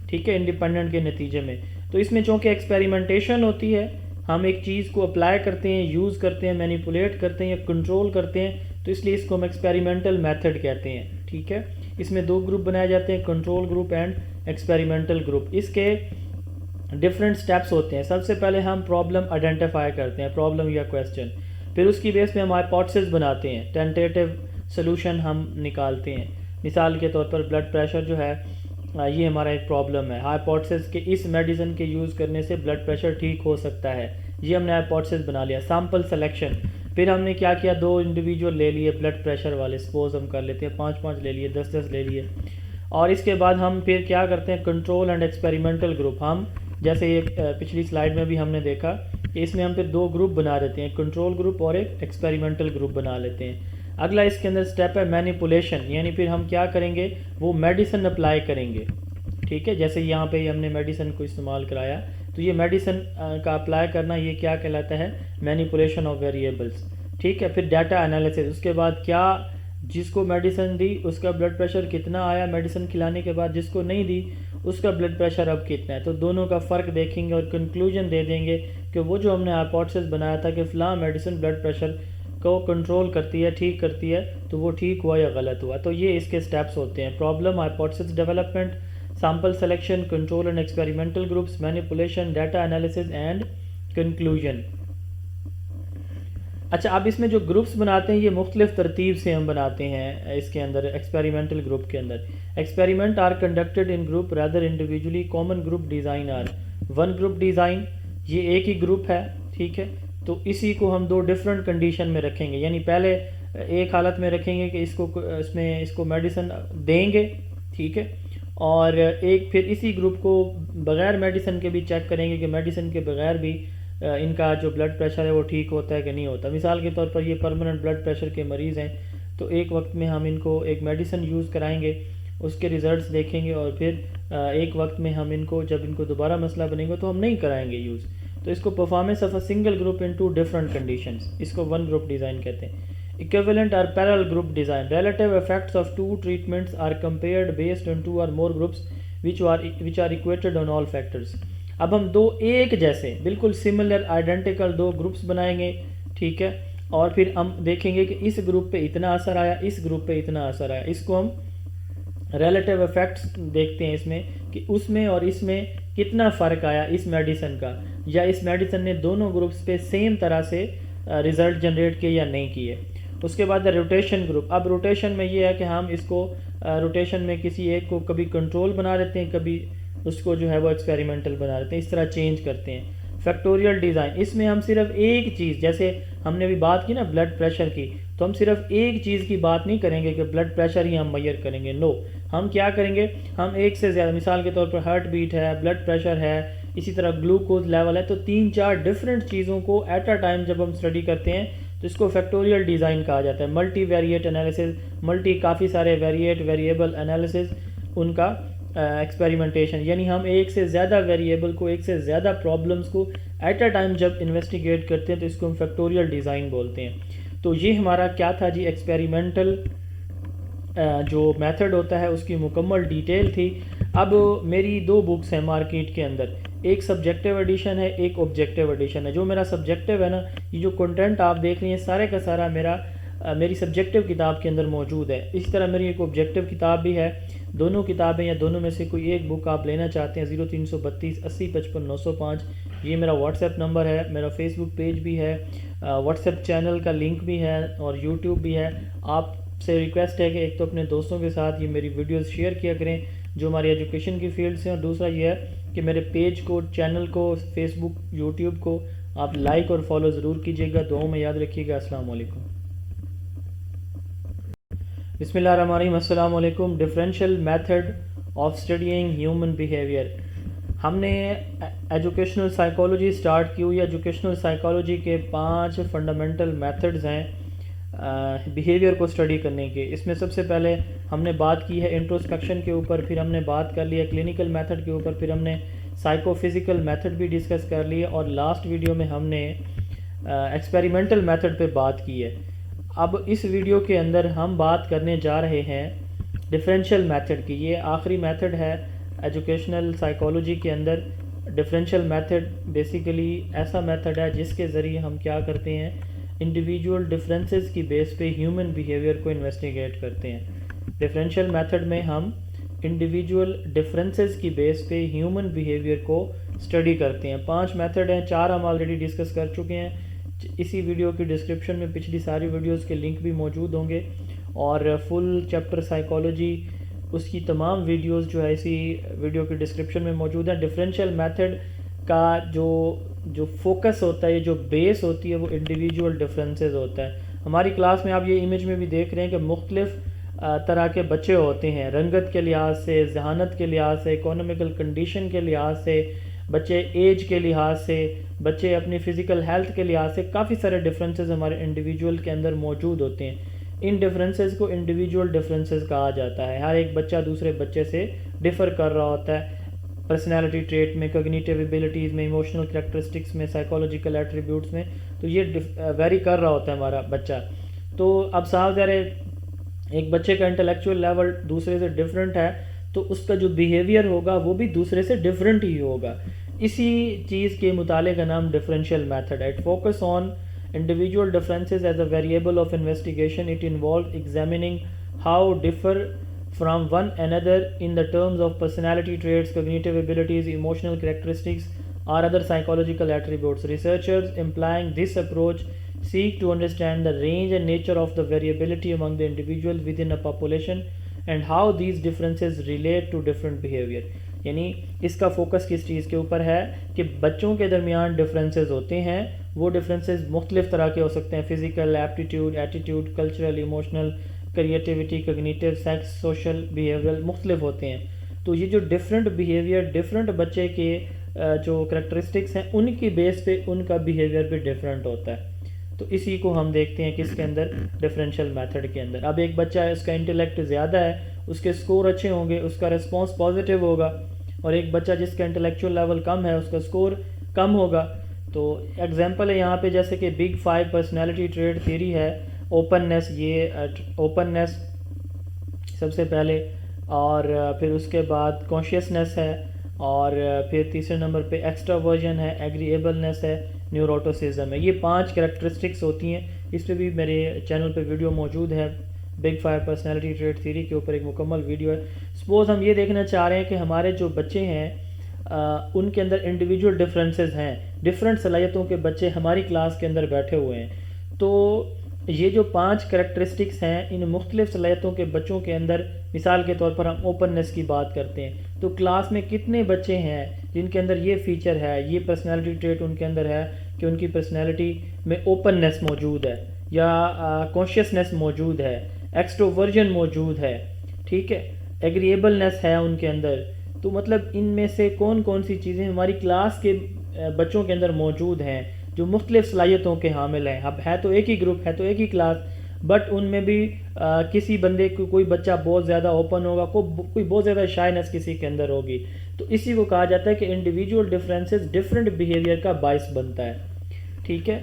A: ٹھیک ہے، انڈیپینڈنٹ کے نتیجے میں. تو اس میں چونکہ ایکسپیریمنٹیشن ہوتی ہے، ہم ایک چیز کو اپلائی کرتے ہیں، یوز کرتے ہیں، مینیپولیٹ کرتے ہیں یا کنٹرول کرتے ہیں، تو اس لیے اس کو ہم ایکسپیریمنٹل میتھڈ کہتے ہیں. ٹھیک ہے. اس میں دو گروپ بنائے جاتے ہیں، control group and experimental group. اس کے ڈفرینٹ سٹیپس ہوتے ہیں. سب سے پہلے ہم پرابلم آئیڈینٹیفائی کرتے ہیں، پرابلم یا کویسچن. پھر اس کی بیس پہ ہم ہائپوتھیسس بناتے ہیں، ٹینٹیٹیو سلوشن ہم نکالتے ہیں. مثال کے طور پر بلڈ پریشر جو ہے یہ ہمارا ایک پرابلم ہے. ہائپوتھیسس کہ اس میڈیسن کے یوز کرنے سے بلڈ پریشر ٹھیک ہو سکتا ہے، یہ ہم نے ہائپوتھیسس بنا لیا. سیمپل سلیکشن، پھر ہم نے کیا کیا، دو انڈیویجول لے لیے بلڈ پریشر والے، سپوز ہم کر لیتے ہیں 5 لے لیے، 10 لے لیے. اور اس کے بعد ہم پھر کیا کرتے ہیں کنٹرول اینڈ ایکسپیریمنٹل گروپ. ہم جیسے یہ پچھلی سلائیڈ میں بھی ہم نے دیکھا کہ اس میں ہم پھر دو گروپ بنا دیتے ہیں, کنٹرول گروپ اور ایک ایکسپیریمنٹل گروپ بنا لیتے ہیں. اگلا اس کے اندر سٹیپ ہے مینیپولیشن, یعنی پھر ہم کیا کریں گے, وہ میڈیسن اپلائی کریں گے. ٹھیک ہے, جیسے یہاں پہ ہم نے میڈیسن کو استعمال کرایا, تو یہ میڈیسن کا اپلائی کرنا یہ کیا کہلاتا ہے, مینیپولیشن آف ویریبلس. ٹھیک ہے, پھر ڈیٹا انالیسس, اس کے بعد کیا جس کو میڈیسن دی اس کا بلڈ پریشر کتنا آیا میڈیسن کھلانے کے بعد, جس کو نہیں دی اس کا بلڈ پریشر اب کتنا ہے, تو دونوں کا فرق دیکھیں گے اور کنکلوژن دے دیں گے کہ وہ جو ہم نے ہائپوتھیسس بنایا تھا کہ فلاں میڈیسن بلڈ پریشر کو کنٹرول کرتی ہے, ٹھیک کرتی ہے, تو وہ ٹھیک ہوا یا غلط ہوا. تو یہ اس کے سٹیپس ہوتے ہیں, problem, hypothesis development, sample selection, control and experimental groups, manipulation, data analysis and conclusion. اچھا, اب اس میں جو گروپس بناتے ہیں یہ مختلف ترتیب سے ہم بناتے ہیں. اس کے اندر ایکسپیریمنٹل گروپ کے اندر experiment are conducted in group rather individually, common group design or one group design, یہ ایک ہی گروپ ہے. ٹھیک ہے, تو اسی کو ہم دو ڈفرینٹ کنڈیشن میں رکھیں گے, یعنی پہلے ایک حالت میں رکھیں گے کہ اس کو میڈیسن دیں گے. ٹھیک ہے, اور ایک پھر اسی گروپ کو بغیر میڈیسن کے بھی چیک کریں گے کہ میڈیسن کے بغیر بھی ان کا جو بلڈ پریشر ہے وہ ٹھیک ہوتا ہے کہ نہیں ہوتا. مثال کے طور پر یہ پرماننٹ بلڈ پریشر کے مریض ہیں, تو ایک وقت میں ہم ان کو ایک میڈیسن یوز کرائیں گے, اس کے ریزلٹس دیکھیں گے, اور پھر ایک وقت میں ہم ان کو جب ان کو دوبارہ مسئلہ بنے گا تو ہم نہیں کرائیں گے یوز. تو اس کو performance of a single group in two different conditions, اس کو ون گروپ ڈیزائن کہتے ہیں. Equivalent or parallel group design, relative effects of two treatments are compared based on two or more groups which are equated on all factors. اب ہم دو ایک جیسے بالکل سملر آئیڈینٹیکل دو گروپس بنائیں گے. ٹھیک ہے, اور پھر ہم دیکھیں گے کہ اس گروپ پہ اتنا اثر آیا, اس گروپ پہ اتنا اثر آیا. اس کو ہم ریلیٹیو ایفیکٹس دیکھتے ہیں اس میں کہ اس میں اور اس میں کتنا فرق آیا اس میڈیسن کا, یا اس میڈیسن نے دونوں گروپس پہ سیم طرح سے رزلٹ جنریٹ کیے یا نہیں کیے. اس کے بعد روٹیشن گروپ. اب روٹیشن میں یہ ہے کہ ہم اس کو روٹیشن میں کسی ایک کو کبھی کنٹرول بنا دیتے ہیں, کبھی اس کو جو ہے وہ ایکسپیریمنٹل بنا دیتے ہیں, اس طرح چینج کرتے ہیں. فیکٹوریل ڈیزائن, اس میں ہم صرف ایک چیز, جیسے ہم نے بھی بات کی نا بلڈ پریشر کی, تو ہم صرف ایک چیز کی بات نہیں کریں گے کہ بلڈ پریشر ہی ہم میئر کریں گے. نو, ہم کیا کریں گے, ہم ایک سے زیادہ, مثال کے طور پر ہارٹ بیٹ ہے, بلڈ پریشر ہے, اسی طرح گلوکوز لیول ہے, تو 3-4 ڈفرینٹ چیزوں کو ایٹ اے ٹائم جب ہم اسٹڈی کرتے ہیں تو اس کو فیکٹوریل ڈیزائن کہا جاتا ہے. ملٹی ویریٹ انالیسز, ملٹی کافی سارے ویریبل انالیسز, ان کا ایکسپیریمنٹیشن, یعنی ہم ایک سے زیادہ ویریبل کو, ایک سے زیادہ پرابلمس کو ایٹ اے ٹائم جب انویسٹیگیٹ کرتے ہیں تو اس کو ہم فیکٹوریل ڈیزائن بولتے ہیں. تو یہ ہمارا کیا تھا جی, ایکسپیریمنٹل جو میتھڈ ہوتا ہے اس کی مکمل ڈیٹیل تھی. اب میری دو بکس ہیں مارکیٹ کے اندر, ایک سبجیکٹیو ایڈیشن ہے, ایک آبجیکٹیو ایڈیشن ہے. جو میرا سبجیکٹیو ہے نا, یہ جو کنٹینٹ آپ دیکھ رہے ہیں سارے کا سارا میری سبجیکٹیو کتاب کے اندر موجود ہے. اسی طرح میری ایک آبجیکٹیو کتاب بھی ہے. دونوں کتابیں یا دونوں میں سے کوئی ایک بک آپ لینا چاہتے ہیں, 0332 80 55 905, یہ میرا واٹس ایپ نمبر ہے. میرا فیس بک پیج بھی ہے, واٹس ایپ چینل کا لنک بھی ہے, اور یوٹیوب بھی ہے. آپ سے ریکویسٹ ہے کہ ایک تو اپنے دوستوں کے ساتھ یہ میری ویڈیوز شیئر کیا کریں جو ہماری ایجوکیشن کی فیلڈ سے, اور دوسرا یہ ہے کہ میرے پیج کو, چینل کو, فیس بک, یوٹیوب کو آپ لائک اور فالو ضرور کیجیے گا. دعاؤں میں یاد رکھیے گا. السلام علیکم. بسم اللہ الرحمن الرحیم. السلام علیکم. Differential method of studying human behaviour. ہم نے ایجوکیشنل سائیکالوجی سٹارٹ کی ہوئی. ایجوکیشنل سائیکالوجی کے 5 فنڈامنٹل میتھڈز ہیں بیہیویئر کو اسٹڈی کرنے کے. اس میں سب سے پہلے ہم نے بات کی ہے انٹروسپیکشن کے اوپر, پھر ہم نے بات کر لی ہے کلینکل میتھڈ کے اوپر, پھر ہم نے سائیکو فزیکل میتھڈ بھی ڈسکس کر لی ہے, اور لاسٹ ویڈیو میں ہم نے ایکسپیریمنٹل میتھڈ پہ بات کی ہے. اب اس ویڈیو کے اندر ہم بات کرنے جا رہے ہیں ڈفرینشیل میتھڈ کی. یہ آخری میتھڈ ہے ایجوکیشنل سائیکالوجی کے اندر. ڈفرینشیل میتھڈ بیسیکلی ایسا میتھڈ ہے جس کے ذریعے ہم کیا کرتے ہیں, انڈیویجول ڈفرینسز کی بیس پہ ہیومن بیہیویئر کو انویسٹیگیٹ کرتے ہیں. ڈفرینشیل میتھڈ میں ہم انڈیویجول ڈفرینسز کی بیس پہ ہیومن بیہیویئر کو اسٹڈی کرتے ہیں. 5 میتھڈ ہیں, 4 ہم آلریڈی ڈسکس کر چکے ہیں. اسی ویڈیو کی ڈسکرپشن میں پچھلی ساری ویڈیوز کے لنک بھی موجود ہوں گے, اور فل چیپٹر سائیکالوجی اس کی تمام ویڈیوز جو ہے اسی ویڈیو کی ڈسکرپشن میں موجود ہیں. ڈفرینشیل میتھڈ کا جو فوکس ہوتا ہے, جو بیس ہوتی ہے, وہ انڈیویجول ڈفرینسز ہوتا ہے. ہماری کلاس میں آپ یہ امیج میں بھی دیکھ رہے ہیں کہ مختلف طرح کے بچے ہوتے ہیں، رنگت کے لحاظ سے، ذہانت کے لحاظ سے، اکانومیکل کنڈیشن کے لحاظ سے، بچے ایج کے لحاظ سے، بچے اپنی فزیکل ہیلتھ کے لحاظ سے، کافی سارے ڈفرینسز ہمارے انڈیویجول کے اندر موجود ہوتے ہیں. ان ڈفرینسز کو انڈیویجول ڈفرینسز کہا جاتا ہے. ہر ایک بچہ دوسرے بچے سے ڈفر کر رہا ہوتا ہے، پرسنالٹی ٹریٹ میں، کوگنیٹیو ایبیلٹیز میں، ایموشنل کریکٹرسٹکس میں، سائیکولوجیکل ایٹریبیوٹس میں. تو یہ ویری کر رہا ہوتا ہے ہمارا بچہ. تو اب صاف ظاہر ہے ایک بچے کا انٹلیکچوئل لیول دوسرے سے ڈفرینٹ ہے تو اس کا جو بیہیویئر ہوگا وہ بھی دوسرے سے ڈفرینٹ ہی ہوگا. اسی چیز کے مطالعے کا نام ڈفرینشیل میتھڈ ہے. It focus on individual differences as a variable of investigation. It involves examining how differ from one another in the terms of personality traits, cognitive abilities, emotional characteristics, or other psychological attributes. Researchers employing this approach seek to understand the range and nature of the variability among the individuals within a population and how these differences relate to different behavior. یعنی اس کا فوکس کس چیز کے اوپر ہے کہ بچوں کے درمیان ڈفرینسز ہوتے ہیں. وہ ڈفرینسز مختلف طرح کے ہو سکتے ہیں، physical, aptitude, attitude, cultural, emotional, creativity, cognitive, sex, social, behavioural مختلف ہوتے ہیں. تو یہ جو ڈفرینٹ بیہیویئر ڈفرینٹ بچے کے جو کریکٹرسٹکس ہیں ان کی بیس پہ ان کا بیہیویئر بھی ڈفرینٹ ہوتا ہے. تو اسی کو ہم دیکھتے ہیں کس کے اندر، ڈفرینشیل میتھڈ کے اندر. اب ایک بچہ ہے، اس کا انٹلیکٹ زیادہ ہے، اس کے سکور اچھے ہوں گے، اس کا رسپانس پازیٹیو ہوگا. اور ایک بچہ جس کا انٹلیکچوئل لیول کم ہے، اس کا سکور کم ہوگا. تو ایگزامپل ہے یہاں پہ جیسے کہ بگ 5 پرسنالٹی ٹریٹ تھیوری ہے. اوپننیس، یہ اوپننیس سب سے پہلے، اور پھر اس کے بعد کانشیسنیس ہے، اور پھر تیسرے نمبر پہ ایکسٹراورژن ہے، ایگریبلنیس ہے، نیوروٹوسزم ہے. یہ 5 کریکٹرسٹکس ہوتی ہیں. اس پہ بھی میرے چینل پہ ویڈیو موجود ہے، بگ 5 پرسنالٹی ٹریٹ تھیوری کے اوپر ایک مکمل ویڈیو ہے. سپوز ہم یہ دیکھنا چاہ رہے ہیں کہ ہمارے جو بچے ہیں ان کے اندر انڈیویجول ڈفرینسز ہیں، ڈفرینٹ صلاحیتوں کے بچے ہماری کلاس کے اندر بیٹھے ہوئے ہیں. تو یہ جو 5 کریکٹرسٹکس ہیں ان مختلف صلاحیتوں کے بچوں کے اندر، مثال کے طور پر ہم اوپننیس کی بات کرتے ہیں تو کلاس میں کتنے بچے ہیں جن کے اندر یہ فیچر ہے، یہ پرسنالٹی ٹریٹ ان کے اندر ہے کہ ان کی پرسنالٹی میں اوپننیس موجود ہے، یا کانشیسنیس موجود ہے، ایکسٹروورژن موجود ہے، ٹھیک ہے، ایگریبلنیس ہے ان کے اندر. تو مطلب ان میں سے کون کون سی چیزیں ہماری کلاس کے بچوں کے اندر موجود ہیں جو مختلف صلاحیتوں کے حامل ہیں. اب ہے تو ایک ہی گروپ، ہے تو ایک ہی کلاس، بٹ ان میں بھی کسی بندے کو، کوئی بچہ بہت زیادہ اوپن ہوگا، کوئی بہت زیادہ شائنس کسی کے اندر ہوگی. تو اسی کو کہا جاتا ہے کہ انڈیویجول ڈفرینسز ڈفرینٹ بیہیویئر کا باعث بنتا ہے. ٹھیک ہے،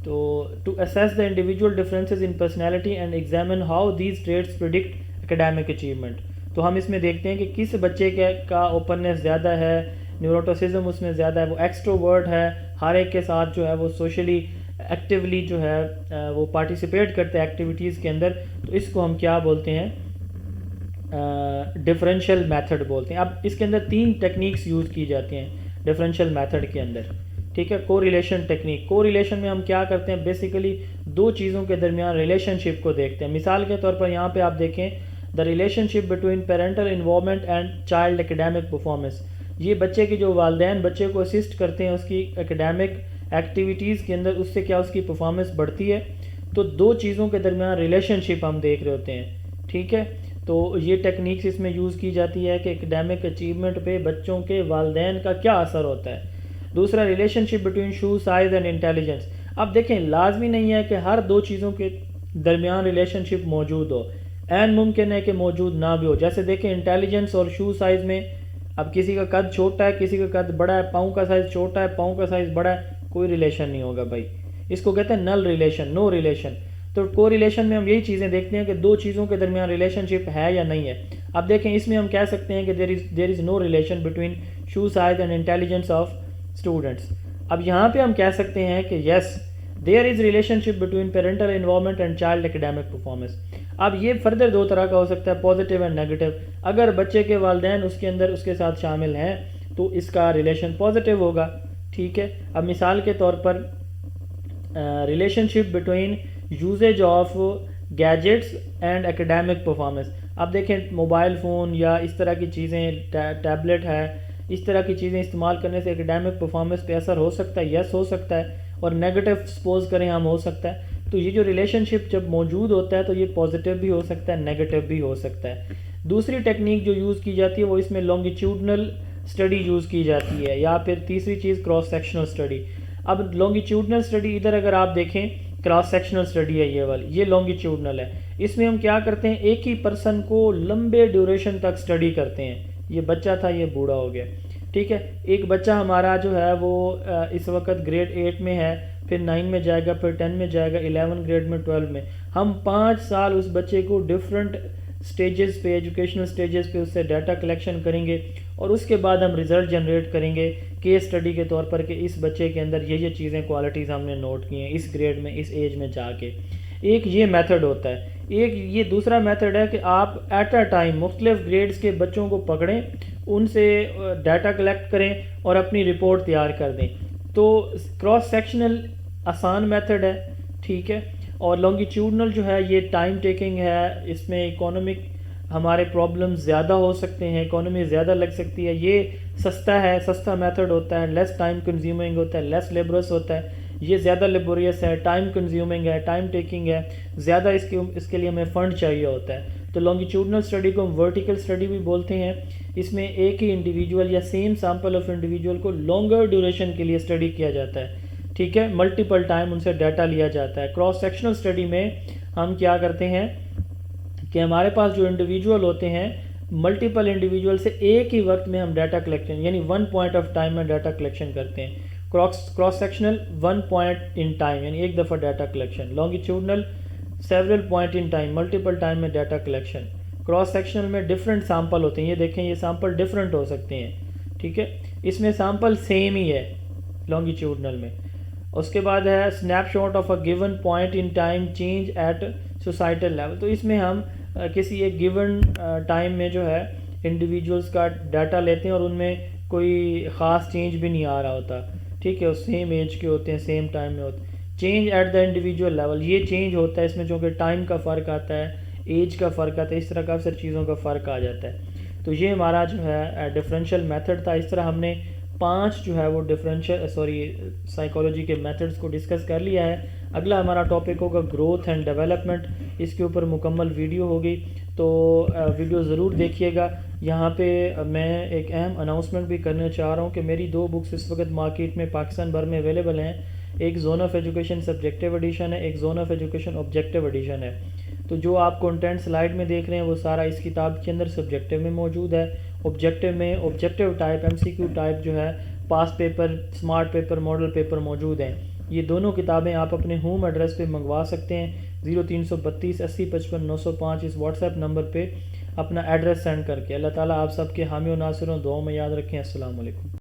A: تو to assess the individual differences in personality and examine how these traits predict academic achievement. تو ہم اس میں دیکھتے ہیں کہ کس بچے کا اوپننیس زیادہ ہے، نیوروٹوسزم اس میں زیادہ ہے، وہ ایکسٹروورٹ ہے، ہر ایک کے ساتھ جو ہے وہ سوشلی ایکٹیولی جو ہے وہ پارٹیسپیٹ کرتے ہیں ایکٹیویٹیز کے اندر. تو اس کو ہم کیا بولتے ہیں، ڈفرینشیل میتھڈ بولتے ہیں. اب اس کے اندر 3 ٹیکنیکس یوز کی جاتی ہیں ڈفرینشیل میتھڈ کے اندر. ٹھیک ہے، کو ریلیشن ٹیکنیک. کو ریلیشن میں ہم کیا کرتے ہیں، بیسیکلی 2 چیزوں کے درمیان ریلیشن شپ کو دیکھتے ہیں. مثال کے طور پر یہاں پہ آپ دیکھیں the relation ship between parental involvement and child academic performance. یہ بچے کے جو والدین بچے کو اسسٹ کرتے ہیں اس کی اکیڈیمک ایکٹیویٹیز کے اندر، اس سے کیا اس کی پرفارمنس بڑھتی ہے. تو 2 چیزوں کے درمیان ریلیشن شپ ہم دیکھ رہے ہوتے ہیں. ٹھیک ہے، تو یہ ٹیکنیکس اس میں یوز کی جاتی ہے کہ اکیڈیمک اچیومنٹ پہ بچوں کے والدین کا کیا اثر ہوتا ہے. دوسرا relation ship between shoe size and intelligence. اب دیکھیں لازمی نہیں ہے کہ ہر 2 چیزوں کے درمیان ریلیشن شپ موجود ہو، عین ممکن ہے کہ موجود نہ بھی ہو. جیسے دیکھیں انٹیلیجنس اور شو سائز میں، اب کسی کا قد چھوٹا ہے، کسی کا قد بڑا ہے، پاؤں کا سائز چھوٹا ہے، پاؤں کا سائز بڑا ہے، کوئی ریلیشن نہیں ہوگا بھائی. اس کو کہتے ہیں نل ریلیشن، نو ریلیشن. تو کو ریلیشن میں ہم یہی چیزیں دیکھتے ہیں کہ 2 چیزوں کے درمیان ریلیشن شپ ہے یا نہیں ہے. اب دیکھیں اس میں ہم کہہ سکتے ہیں کہ there is no relation between shoe size and intelligence of students. اب یہاں پہ ہم کہہ سکتے ہیں کہ yes there is relationship between parental involvement and child academic performance. اب یہ فردر 2 طرح کا ہو سکتا ہے، پازیٹیو اینڈ نیگیٹو. اگر بچے کے والدین اس کے اندر اس کے ساتھ شامل ہیں تو اس کا ریلیشن پازیٹیو ہوگا. ٹھیک ہے، اب مثال کے طور پر relationship between usage of gadgets and academic performance. اب دیکھیں موبائل فون یا اس طرح کی چیزیں، ٹیبلٹ ہے، اس طرح کی چیزیں استعمال کرنے سے اکیڈیمک پرفارمنس پہ اثر ہو سکتا ہے. یس ہو سکتا ہے، اور نیگیٹو سپوز کریں ہم ہو سکتا ہے. تو یہ جو ریلیشن شپ جب موجود ہوتا ہے تو یہ پازیٹیو بھی ہو سکتا ہے، نیگیٹو بھی ہو سکتا ہے۔ دوسری ٹیکنیک جو یوز کی جاتی ہے وہ اس میں لانگیٹیوڈنل اسٹڈی یوز کی جاتی ہے، یا پھر تیسری چیز کراس سیکشنل اسٹڈی۔ اب لانگیٹیوڈنل اسٹڈی ادھر اگر آپ دیکھیں کراس سیکشنل اسٹڈی ہے یہ والی، یہ لانگیٹیوڈنل ہے۔ اس میں ہم کیا کرتے ہیں، ایک ہی پرسن کو لمبے ڈیوریشن تک اسٹڈی کرتے ہیں۔ یہ بچہ تھا، یہ بوڑھا ہو گیا، ٹھیک ہے۔ ایک بچہ ہمارا جو ہے وہ اس وقت گریڈ 8 میں ہے، پھر 9 میں جائے گا، پھر 10 میں جائے گا، 11 گریڈ میں، 12 میں۔ ہم 5 سال اس بچے کو ڈفرینٹ سٹیجز پہ، ایجوکیشنل سٹیجز پہ اس سے ڈیٹا کلیکشن کریں گے، اور اس کے بعد ہم ریزلٹ جنریٹ کریں گے کیس اسٹڈی کے طور پر کہ اس بچے کے اندر یہ چیزیں، کوالٹیز ہم نے نوٹ کی ہیں اس گریڈ میں، اس ایج میں جا کے۔ ایک یہ میتھڈ ہوتا ہے۔ ایک یہ دوسرا میتھڈ ہے کہ آپ ایٹ اے ٹائم مختلف گریڈز کے بچوں کو پکڑیں، ان سے ڈیٹا کلیکٹ کریں اور اپنی رپورٹ تیار کر دیں۔ تو کراس سیکشنل آسان میتھڈ ہے، ٹھیک ہے، اور لانگیٹیوڈنل جو ہے یہ ٹائم ٹیکنگ ہے، اس میں اکانومک ہمارے پرابلم زیادہ ہو سکتے ہیں، اکانومی زیادہ لگ سکتی ہے۔ یہ سستا ہے، سستا میتھڈ ہوتا ہے، لیس ٹائم کنزیومنگ ہوتا ہے، لیس لیبرس ہوتا ہے۔ یہ زیادہ لیبوریس ہے، ٹائم کنزیومنگ ہے، ٹائم ٹیکنگ ہے، زیادہ اس کے لیے ہمیں فنڈ چاہیے ہوتا ہے۔ تو لانگیٹیوڈنل اسٹڈی کو ہم ورٹیکل اسٹڈی بھی بولتے ہیں۔ اس میں ایک ہی انڈیویجول یا سیم سیمپل آف انڈیویجول کو لانگر ڈیوریشن کے لیے اسٹڈی کیا جاتا ہے، ٹھیک ہے، ملٹیپل ٹائم ان سے ڈیٹا لیا جاتا ہے۔ کراس سیکشنل اسٹڈی میں ہم کیا کرتے ہیں کہ ہمارے پاس جو انڈیویجول ہوتے ہیں، ملٹیپل انڈیویجول سے ایک ہی وقت میں ہم ڈیٹا کلیکشن، یعنی 1 پوائنٹ آف ٹائم میں ڈیٹا کلیکشن کرتے ہیں۔ Cross sectional 1 point in time, یعنی ایک دفعہ data collection. Longitudinal several point in time, multiple time میں ڈیٹا کلیکشن۔ کراس سیکشنل میں ڈفرینٹ سیمپل ہوتے ہیں، یہ دیکھیں یہ سیمپل ڈفرینٹ ہو سکتے ہیں، ٹھیک ہے۔ اس میں سیمپل سیم ہی ہے لانگیٹیوڈنل میں۔ اس کے بعد ہے snapshot of a given point in time change at societal level. تو اس میں ہم کسی ایک گیون ٹائم میں جو ہے انڈیویجولز کا ڈیٹا لیتے ہیں اور ان میں کوئی خاص چینج بھی نہیں آ رہا ہوتا، ٹھیک ہے، سیم ایج کے ہوتے ہیں، سیم ٹائم میں ہوتے ہیں۔ Change at the individual level, یہ چینج ہوتا ہے اس میں، چونکہ ٹائم کا فرق آتا ہے، ایج کا فرق آتا ہے، اس طرح کافی ساری چیزوں کا فرق آ جاتا ہے۔ تو یہ ہمارا جو ہے ڈفرینشیل میتھڈ تھا۔ اس طرح ہم نے 5 جو ہے وہ سائیکالوجی کے میتھڈز کو ڈسکس کر لیا ہے۔ اگلا ہمارا ٹاپک ہوگا گروتھ اینڈ ڈیولپمنٹ، اس کے اوپر مکمل ویڈیو ہوگی، تو ویڈیو ضرور دیکھیے گا۔ یہاں پہ میں ایک اہم اناؤنسمنٹ بھی کرنا چاہ رہا ہوں کہ میری 2 بکس اس وقت مارکیٹ میں پاکستان بھر میں اویلیبل ہیں۔ ایک zone of education subjective edition ہے، ایک zone of education objective edition ہے۔ تو جو آپ کنٹینٹ سلائیڈ میں دیکھ رہے ہیں وہ سارا اس کتاب کے اندر سبجیکٹیو میں موجود ہے۔ آبجیکٹیو میں آبجیکٹیو ٹائپ، MCQ ٹائپ جو ہے، past paper, smart paper, model paper موجود ہیں۔ یہ دونوں کتابیں آپ اپنے ہوم ایڈریس پہ منگوا سکتے ہیں، 0332 80 55 905 اس واٹس ایپ نمبر پہ اپنا ایڈریس سینڈ کر کے۔ اللہ تعالیٰ آپ سب کے حامی و ناصر ہوں، دعاؤں میں یاد رکھیں۔ السلام علیکم۔